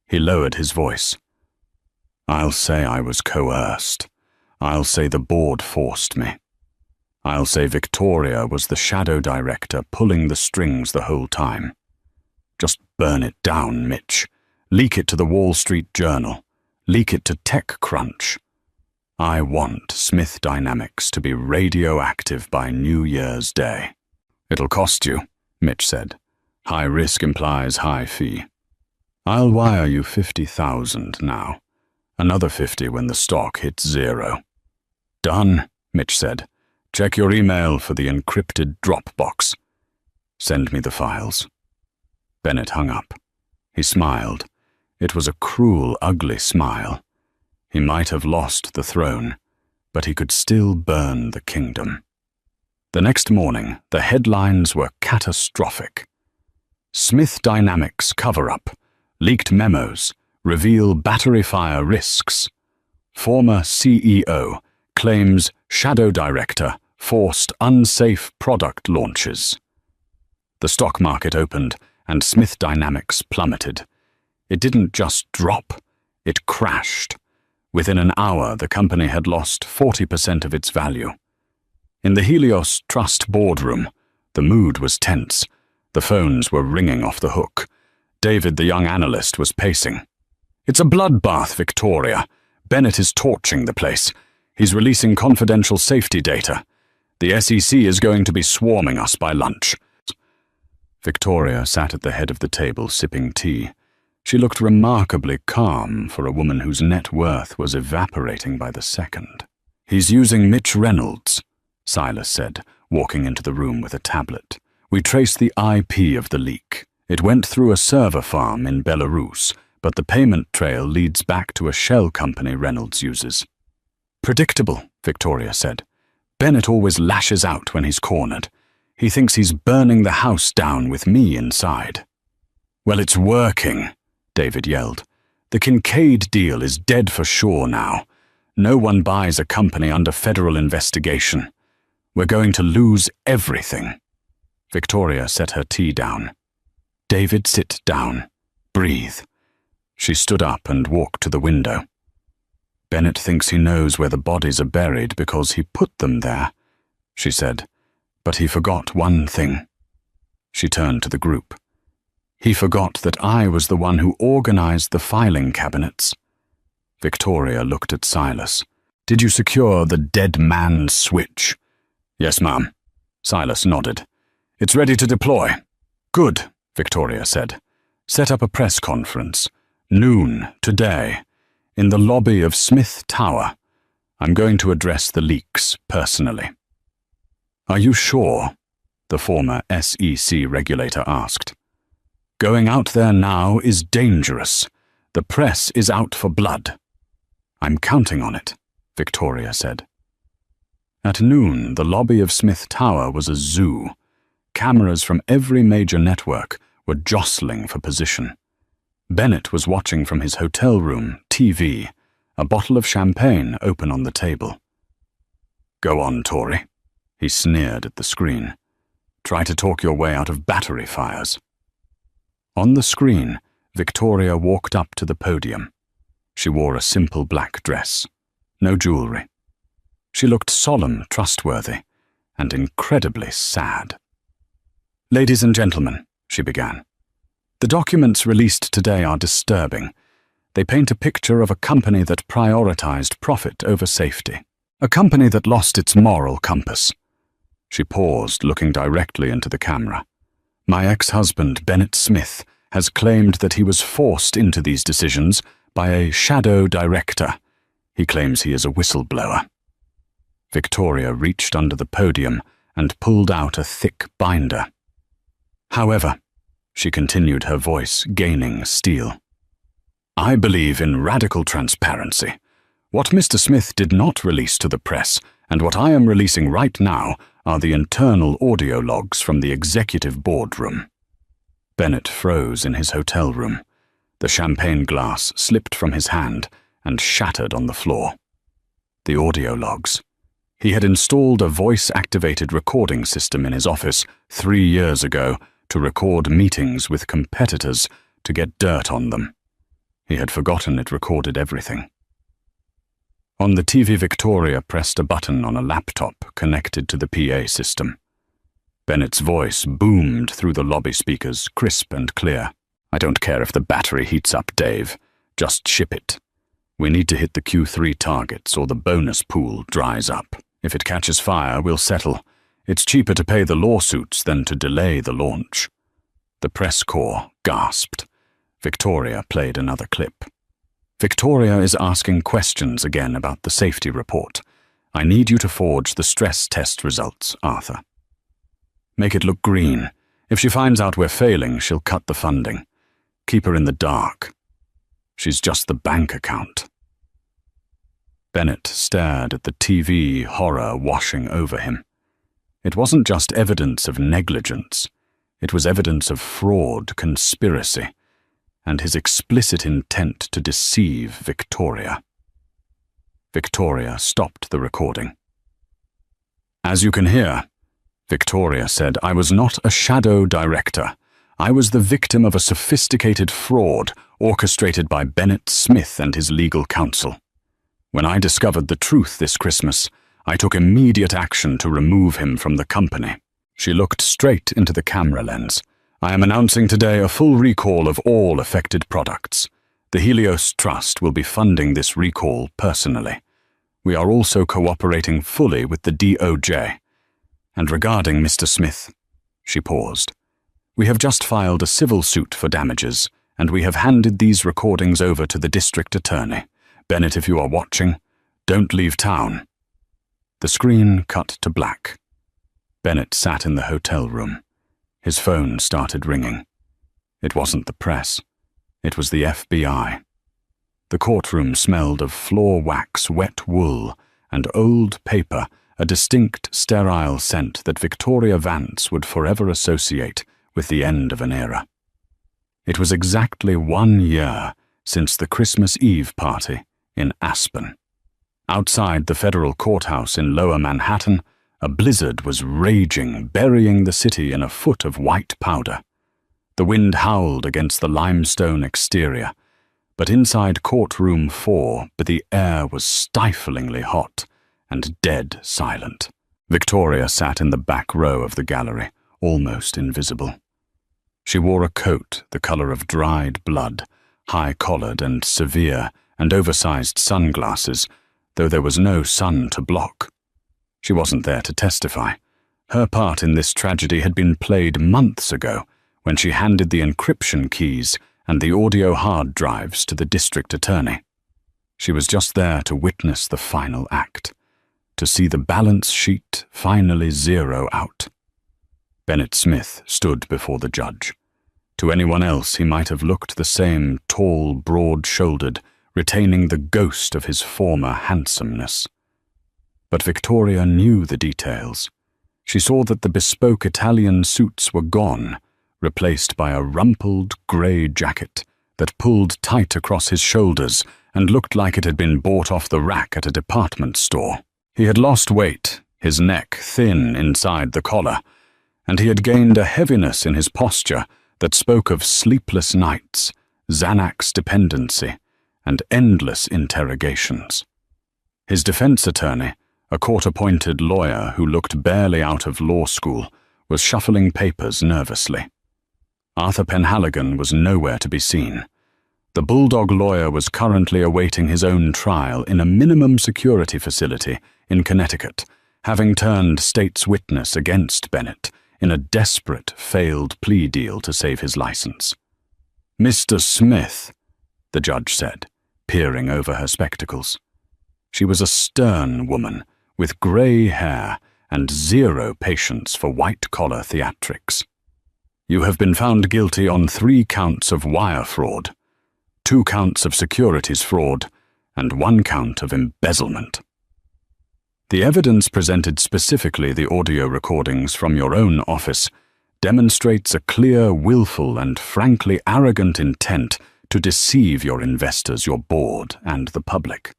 He lowered his voice. I'll say I was coerced. I'll say the board forced me. I'll say Victoria was the shadow director pulling the strings the whole time. Just burn it down, Mitch. Leak it to the Wall Street Journal. Leak it to TechCrunch. I want Smith Dynamics to be radioactive by New Year's Day. It'll cost you, Mitch said. High risk implies high fee. I'll wire you 50,000 now. Another 50 when the stock hits zero. Done, Mitch said. Check your email for the encrypted Dropbox. Send me the files. Bennett hung up. He smiled. It was a cruel, ugly smile. He might have lost the throne, but he could still burn the kingdom. The next morning, the headlines were catastrophic. Smith Dynamics cover-up. Leaked memos. Reveal battery fire risks. Former CEO claims shadow director forced unsafe product launches. The stock market opened and Smith Dynamics plummeted. It didn't just drop, it crashed. Within an hour, the company had lost 40% of its value. In the Helios Trust boardroom, the mood was tense. The phones were ringing off the hook. David, the young analyst, was pacing. It's a bloodbath, Victoria. Bennett is torching the place. He's releasing confidential safety data. The SEC is going to be swarming us by lunch. Victoria sat at the head of the table sipping tea. She looked remarkably calm for a woman whose net worth was evaporating by the second. He's using Mitch Reynolds, Silas said, walking into the room with a tablet. We traced the IP of the leak. It went through a server farm in Belarus, but the payment trail leads back to a shell company Reynolds uses. Predictable, Victoria said. Bennett always lashes out when he's cornered. He thinks he's burning the house down with me inside. Well, it's working, David yelled. The Kincaid deal is dead for sure now. No one buys a company under federal investigation. We're going to lose everything. Victoria set her tea down. David, sit down. Breathe. She stood up and walked to the window. Bennett thinks he knows where the bodies are buried because he put them there, she said. But he forgot one thing. She turned to the group. He forgot that I was the one who organized the filing cabinets. Victoria looked at Silas. Did you secure the dead man's switch? Yes, ma'am. Silas nodded. It's ready to deploy. Good, Victoria said. Set up a press conference. Noon, today, in the lobby of Smith Tower. I'm going to address the leaks personally. Are you sure? The former SEC regulator asked. Going out there now is dangerous. The press is out for blood. I'm counting on it, Victoria said. At noon, the lobby of Smith Tower was a zoo. Cameras from every major network were jostling for position. Bennett was watching from his hotel room, TV, a bottle of champagne open on the table. Go on, Tory. He sneered at the screen. Try to talk your way out of battery fires. On the screen, Victoria walked up to the podium. She wore a simple black dress, no jewelry. She looked solemn, trustworthy, and incredibly sad. Ladies and gentlemen, she began. The documents released today are disturbing. They paint a picture of a company that prioritized profit over safety. A company that lost its moral compass. She paused, looking directly into the camera. My ex-husband, Bennett Smith, has claimed that he was forced into these decisions by a shadow director. He claims he is a whistleblower. Victoria reached under the podium and pulled out a thick binder. However, she continued, her voice gaining steel, I believe in radical transparency. What Mr. Smith did not release to the press, and what I am releasing right now, are the internal audio logs from the executive boardroom. Bennett froze in his hotel room. The champagne glass slipped from his hand and shattered on the floor. The audio logs. He had installed a voice-activated recording system in his office 3 years ago to record meetings with competitors to get dirt on them. He had forgotten it recorded everything. On the TV, Victoria pressed a button on a laptop connected to the PA system. Bennett's voice boomed through the lobby speakers, crisp and clear. I don't care if the battery heats up, Dave. Just ship it. We need to hit the Q3 targets or the bonus pool dries up. If it catches fire, we'll settle. It's cheaper to pay the lawsuits than to delay the launch. The press corps gasped. Victoria played another clip. Victoria is asking questions again about the safety report. I need you to forge the stress test results, Arthur. Make it look green. If she finds out we're failing, she'll cut the funding. Keep her in the dark. She's just the bank account. Bennett stared at the TV horror washing over him. It wasn't just evidence of negligence. It was evidence of fraud, conspiracy, and his explicit intent to deceive Victoria. Victoria stopped the recording. As you can hear, Victoria said, I was not a shadow director. I was the victim of a sophisticated fraud orchestrated by Bennett Smith and his legal counsel. When I discovered the truth this Christmas, I took immediate action to remove him from the company. She looked straight into the camera lens. I am announcing today a full recall of all affected products. The Helios Trust will be funding this recall personally. We are also cooperating fully with the DOJ. And regarding Mr. Smith, she paused. We have just filed a civil suit for damages, and we have handed these recordings over to the district attorney. Bennett, if you are watching, don't leave town. The screen cut to black. Bennett sat in the hotel room. His phone started ringing. It wasn't the press. It was the FBI. The courtroom smelled of floor wax, wet wool, and old paper, a distinct, sterile scent that Victoria Vance would forever associate with the end of an era. It was exactly 1 year since the Christmas Eve party in Aspen. Outside the federal courthouse in Lower Manhattan, a blizzard was raging, burying the city in a foot of white powder. The wind howled against the limestone exterior, but inside courtroom 4, the air was stiflingly hot and dead silent. Victoria sat in the back row of the gallery, almost invisible. She wore a coat the color of dried blood, high-collared and severe, and oversized sunglasses, though there was no sun to block. She wasn't there to testify. Her part in this tragedy had been played months ago, when she handed the encryption keys and the audio hard drives to the district attorney. She was just there to witness the final act, to see the balance sheet finally zero out. Bennett Smith stood before the judge. To anyone else, he might have looked the same, tall, broad-shouldered, retaining the ghost of his former handsomeness. But Victoria knew the details. She saw that the bespoke Italian suits were gone, replaced by a rumpled grey jacket that pulled tight across his shoulders and looked like it had been bought off the rack at a department store. He had lost weight, his neck thin inside the collar, and he had gained a heaviness in his posture that spoke of sleepless nights, Xanax dependency, and endless interrogations. His defense attorney, a court-appointed lawyer who looked barely out of law school, was shuffling papers nervously. Arthur Penhaligon was nowhere to be seen. The Bulldog lawyer was currently awaiting his own trial in a minimum security facility in Connecticut, having turned state's witness against Bennett in a desperate, failed plea deal to save his license. "Mr. Smith," the judge said, peering over her spectacles. She was a stern woman with grey hair and zero patience for white-collar theatrics. "You have been found guilty on 3 counts of wire fraud, 2 counts of securities fraud, and 1 count of embezzlement. The evidence presented, specifically the audio recordings from your own office, demonstrates a clear, willful, and frankly arrogant intent to deceive your investors, your board, and the public.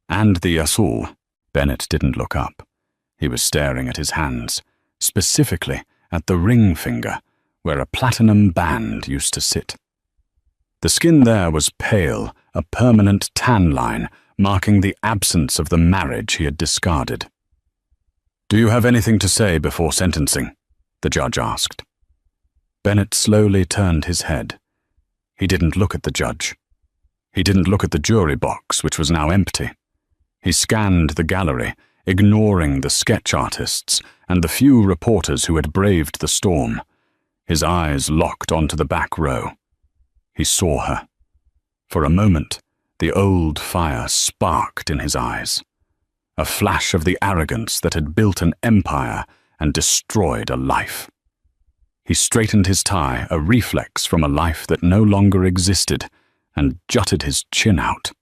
And the Asul." Bennett didn't look up. He was staring at his hands, specifically at the ring finger, where a platinum band used to sit. The skin there was pale, a permanent tan line, marking the absence of the marriage he had discarded. "Do you have anything to say before sentencing?" the judge asked. Bennett slowly turned his head. He didn't look at the judge. He didn't look at the jury box, which was now empty. He scanned the gallery, ignoring the sketch artists and the few reporters who had braved the storm. His eyes locked onto the back row. He saw her. For a moment, the old fire sparked in his eyes. A flash of the arrogance that had built an empire and destroyed a life. He straightened his tie, a reflex from a life that no longer existed, and jutted his chin out.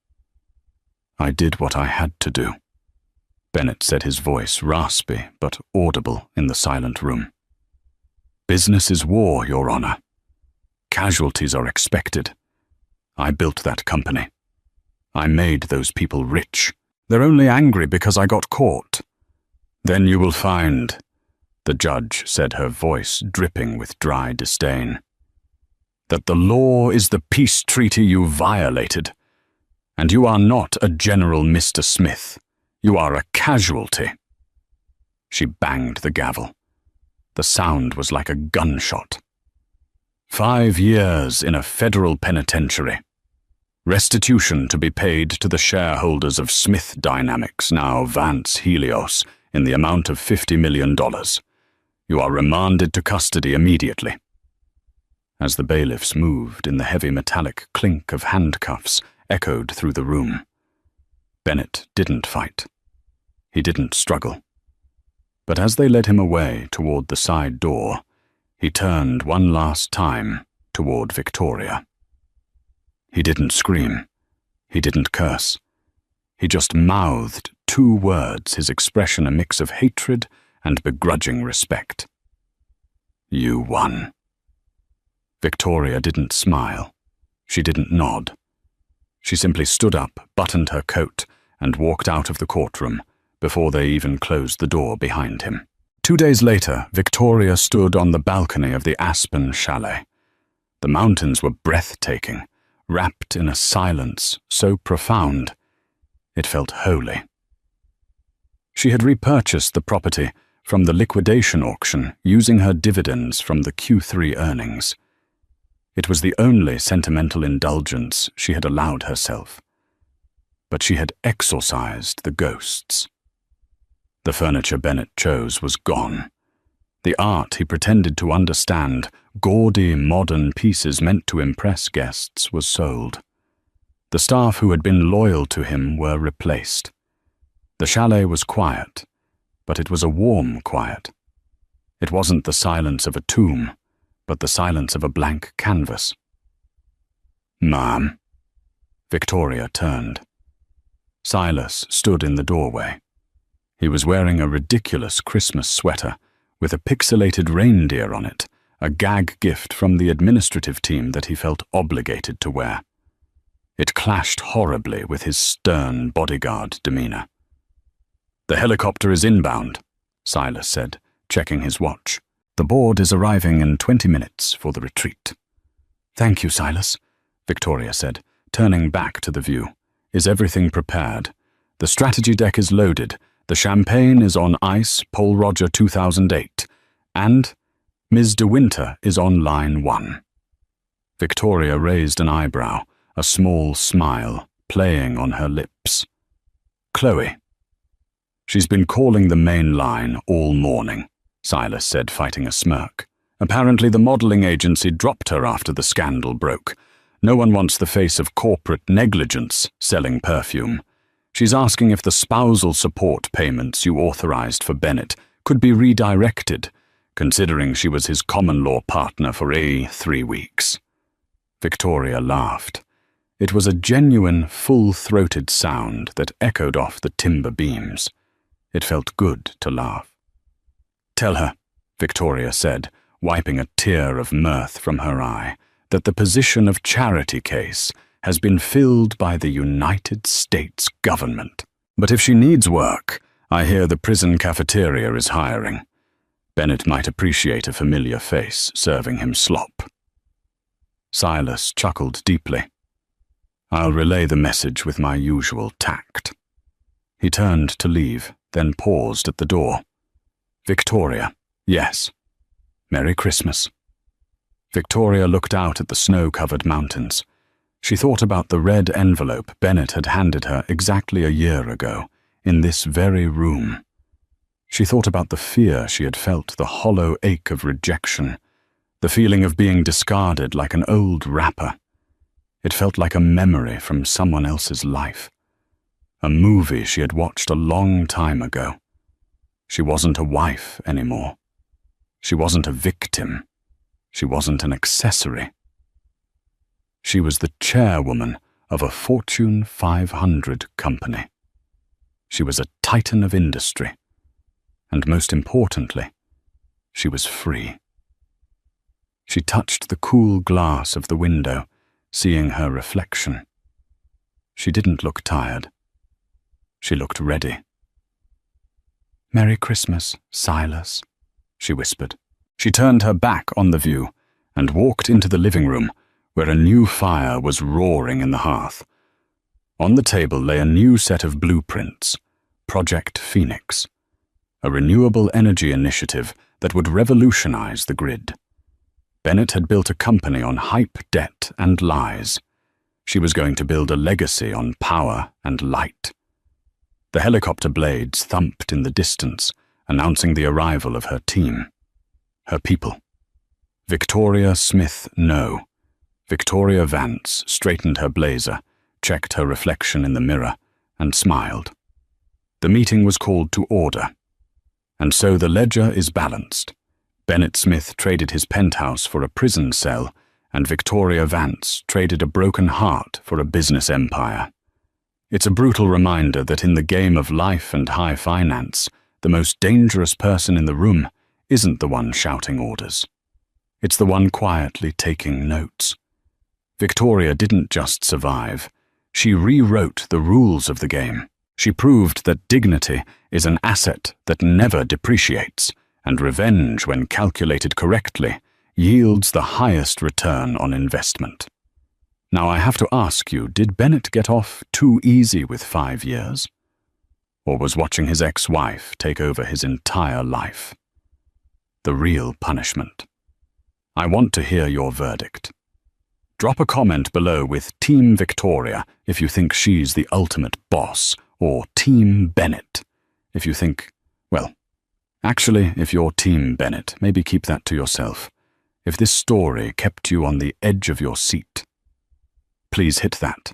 "I did what I had to do," Bennett said, his voice raspy but audible in the silent room. "Business is war, Your Honor. Casualties are expected. I built that company. I made those people rich. They're only angry because I got caught. Then you will find," the judge said, her voice dripping with dry disdain, "that the law is the peace treaty you violated. And you are not a General Mr. Smith. You are a casualty." She banged the gavel. The sound was like a gunshot. 5 years in a federal penitentiary. Restitution to be paid to the shareholders of Smith Dynamics, now Vance Helios, in the amount of $50 million. You are remanded to custody immediately. As the bailiffs moved in, the heavy metallic clink of handcuffs echoed through the room. Bennett didn't fight. He didn't struggle. But as they led him away toward the side door, he turned one last time toward Victoria. He didn't scream. He didn't curse. He just mouthed 2 words, his expression a mix of hatred and begrudging respect. "You won." Victoria didn't smile. She didn't nod. She simply stood up, buttoned her coat, and walked out of the courtroom before they even closed the door behind him. 2 days later, Victoria stood on the balcony of the Aspen Chalet. The mountains were breathtaking, wrapped in a silence so profound it felt holy. She had repurchased the property from the liquidation auction using her dividends from the Q3 earnings. It was the only sentimental indulgence she had allowed herself. But she had exorcised the ghosts. The furniture Bennett chose was gone. The art he pretended to understand, gaudy modern pieces meant to impress guests, was sold. The staff who had been loyal to him were replaced. The chalet was quiet, but it was a warm quiet. It wasn't the silence of a tomb, but the silence of a blank canvas. "Ma'am." Victoria turned. Silas stood in the doorway. He was wearing a ridiculous Christmas sweater with a pixelated reindeer on it, a gag gift from the administrative team that he felt obligated to wear. It clashed horribly with his stern bodyguard demeanor. "The helicopter is inbound," Silas said, checking his watch. "The board is arriving in 20 minutes for the retreat." "Thank you, Silas," Victoria said, turning back to the view. "Is everything prepared? The strategy deck is loaded. The champagne is on ice, Pole Roger 2008. And Ms. De Winter is on line 1. Victoria raised an eyebrow, a small smile playing on her lips. "Chloe." "She's been calling the main line all morning," Silas said, fighting a smirk. "Apparently the modeling agency dropped her after the scandal broke. No one wants the face of corporate negligence selling perfume. She's asking if the spousal support payments you authorized for Bennett could be redirected, considering she was his common-law partner for 3 weeks. Victoria laughed. It was a genuine, full-throated sound that echoed off the timber beams. It felt good to laugh. "Tell her," Victoria said, wiping a tear of mirth from her eye, "that the position of charity case has been filled by the United States government. But if she needs work, I hear the prison cafeteria is hiring. Bennett might appreciate a familiar face serving him slop." Silas chuckled deeply. "I'll relay the message with my usual tact." He turned to leave, then paused at the door. "Victoria, yes. Merry Christmas." Victoria looked out at the snow-covered mountains. She thought about the red envelope Bennett had handed her exactly a year ago, in this very room. She thought about the fear she had felt, the hollow ache of rejection, the feeling of being discarded like an old wrapper. It felt like a memory from someone else's life, a movie she had watched a long time ago. She wasn't a wife anymore. She wasn't a victim. She wasn't an accessory. She was the chairwoman of a Fortune 500 company. She was a titan of industry. And most importantly, she was free. She touched the cool glass of the window, seeing her reflection. She didn't look tired. She looked ready. "Merry Christmas, Silas," she whispered. She turned her back on the view and walked into the living room, where a new fire was roaring in the hearth. On the table lay a new set of blueprints, Project Phoenix, a renewable energy initiative that would revolutionize the grid. Bennett had built a company on hype, debt, and lies. She was going to build a legacy on power and light. The helicopter blades thumped in the distance, announcing the arrival of her team. Her people. Victoria Smith No. Victoria Vance straightened her blazer, checked her reflection in the mirror, and smiled. The meeting was called to order. And so the ledger is balanced. Bennett Smith traded his penthouse for a prison cell, and Victoria Vance traded a broken heart for a business empire. It's a brutal reminder that in the game of life and high finance, the most dangerous person in the room isn't the one shouting orders. It's the one quietly taking notes. Victoria didn't just survive. She rewrote the rules of the game. She proved that dignity is an asset that never depreciates, and revenge, when calculated correctly, yields the highest return on investment. Now I have to ask you, did Bennett get off too easy with 5 years? Or was watching his ex-wife take over his entire life the real punishment? I want to hear your verdict. Drop a comment below with Team Victoria if you think she's the ultimate boss, or Team Bennett if you think, well, actually, if you're Team Bennett, maybe keep that to yourself. If this story kept you on the edge of your seat, please hit that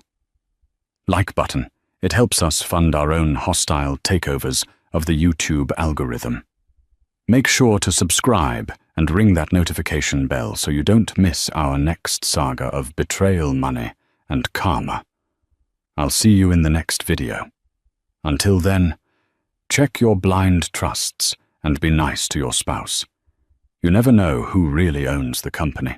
like button. It helps us fund our own hostile takeovers of the YouTube algorithm. Make sure to subscribe and ring that notification bell so you don't miss our next saga of betrayal money and karma. I'll see you in the next video. Until then, check your blind trusts and be nice to your spouse. You never know who really owns the company.